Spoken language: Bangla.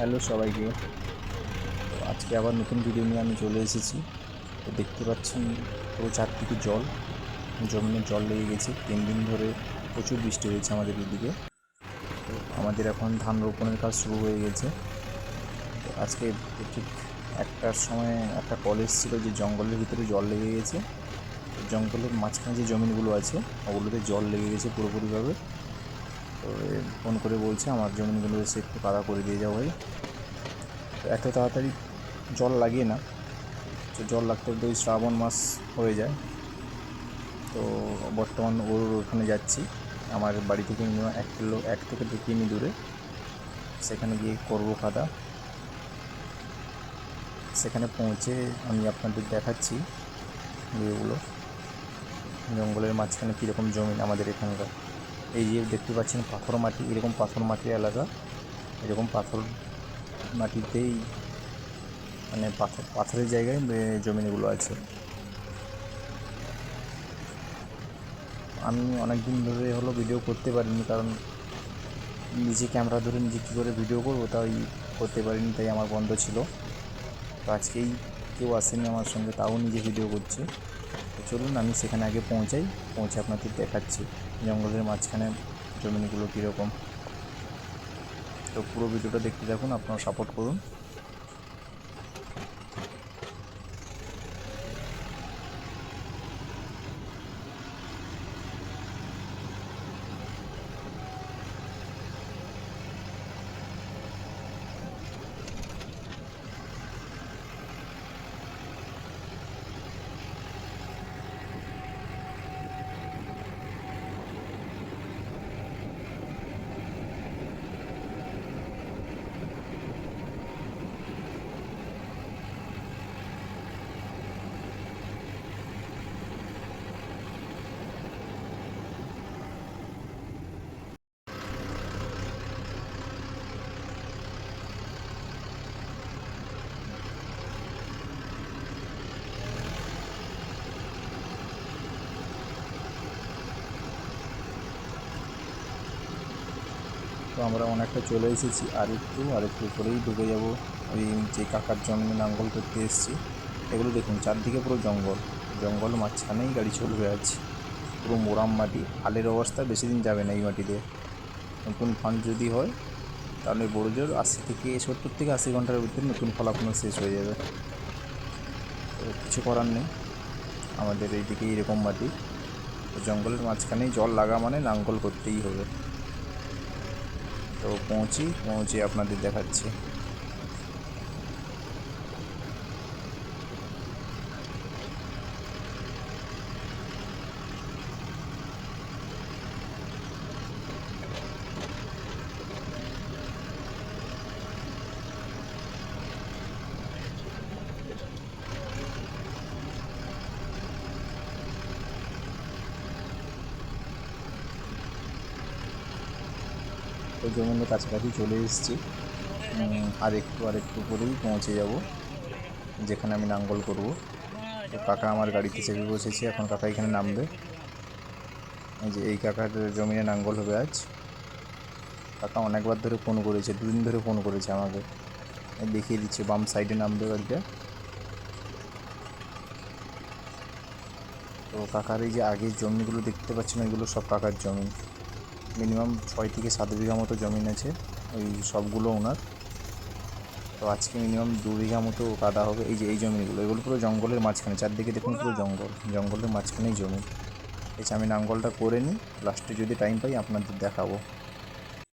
হ্যালো সবাইকে। তো আজকে আবার নতুন ভিডিও নিয়ে আমি চলে এসেছি। তো দেখতে পাচ্ছেন পুরো চারদিকে জল, জমিনে জল লেগে গেছে। 3 দিন ধরে প্রচুর বৃষ্টি হয়েছে আমাদের এদিকে। তো আমাদের এখন ধান রোপণের কাজ শুরু হয়ে গেছে। তো আজকে ঠিক 1টার সময় একটা কল এসেছিল যে জঙ্গলের ভিতরে জল লেগে গেছে। তো জঙ্গলের মাঝখানে যে জমিনগুলো আছে ওগুলোতে জল লেগে গেছে পুরোপুরিভাবে। তো ফোন করে বলছে আমার জমিনগুলো এসে একটু কাদা করে দিয়ে যাও ভাই। তো এত তাড়াতাড়ি জল লাগে না, তো জল লাগতে লাগতে ওই শ্রাবণ মাস হয়ে যায়। তো বর্তমান ওর ওখানে যাচ্ছি, আমার বাড়ি থেকে মিনিমাম 1 থেকে 2 কিমি দূরে। সেখানে গিয়ে করব কাদা। সেখানে পৌঁছে আমি আপনাদের দেখাচ্ছি ভিউগুলো, জঙ্গলের মাঝখানে কীরকম জমি আমাদের এখানকার। এই যে দেখতে পাচ্ছেন পাথর মাটি, এরকম পাথর মাটির এলাকা। এরকম পাথর মাটিতেই মানে পাথরের জায়গায় জমিগুলো আছে। আমি অনেক দিন ধরে হলো ভিডিও করতে পারিনি, কারণ নিজে ক্যামেরা ধরে নিজে কী করে ভিডিও করবো তাই করতে পারিনি, তাই আমার বন্ধ ছিল। তো আজকেই কেউ আসেনি আমার সঙ্গে, তাও নিজে ভিডিও করছি। তো চলুন আমি সেখানে আগে পৌঁছে আপনাদের দেখাচ্ছি জঙ্গলের মাঝখানে জমিনগুলো কীরকম। তো পুরো ভিডিওটা দেখতে থাকুন, আপনারা সাপোর্ট করুন। তো আমরা অনেকটা চলে এসেছি, আর একটু করেই ঢুকে যাব ওই যে কাকার জন্মে লাঙ্গল করতে এসেছি। এগুলো দেখুন চারদিকে পুরো জঙ্গল, জঙ্গল মাঝখানেই গাড়ি চলবে আজ। পুরো মোরাম মাটি, হালের অবস্থা বেশি দিন যাবে না এই মাটিতে। নতুন ফান্ড যদি হয় তাহলে বড় জোর 70 থেকে 80 ঘন্টার ভিতরে নতুন ফলাফল শেষ হয়ে যাবে। তো কিছু করার নেই, আমাদের এইদিকে এরকম মাটি। তো জঙ্গলের মাঝখানেই জল লাগা মানে লাঙ্গল করতেই হবে। তো পৌঁছে আপনাদের দেখাচ্ছি। তো জমিনের কাছাকাছি চলে এসেছি। আর একটু করেই পৌঁছে যাব যেখানে আমি লাঙ্গল করব। তো কাকা আমার গাড়িতে চেপে বসেছে, এখন কাকা এখানে নামবে। এই যে এই কাকার জমিনে লাঙ্গল হবে আজ। কাকা অনেকবার ধরে ফোন করেছে, 2 দিন ধরে ফোন করেছে আমাকে। দেখিয়ে দিচ্ছে বাম সাইডে নামবে গাড়িটা। তো কাকার এই যে আগের জমিগুলো দেখতে পাচ্ছেন, ওইগুলো সব কাকার জমি। মিনিমাম 6 থেকে 7 বিঘা মতো জমিন আছে, ওই সবগুলো ওনার। তো আজকে মিনিমাম 2 বিঘা মতো কাদা হবে। এই যে এই জমিগুলো, এগুলো পুরো জঙ্গলের মাঝখানে, চারদিকে দেখুন পুরো জঙ্গল, জঙ্গলের মাঝখানেই জমি। এই যে আমি লাঙ্গলটা করে নিই, লাস্টে যদি টাইম পাই আপনাদের দেখাবো।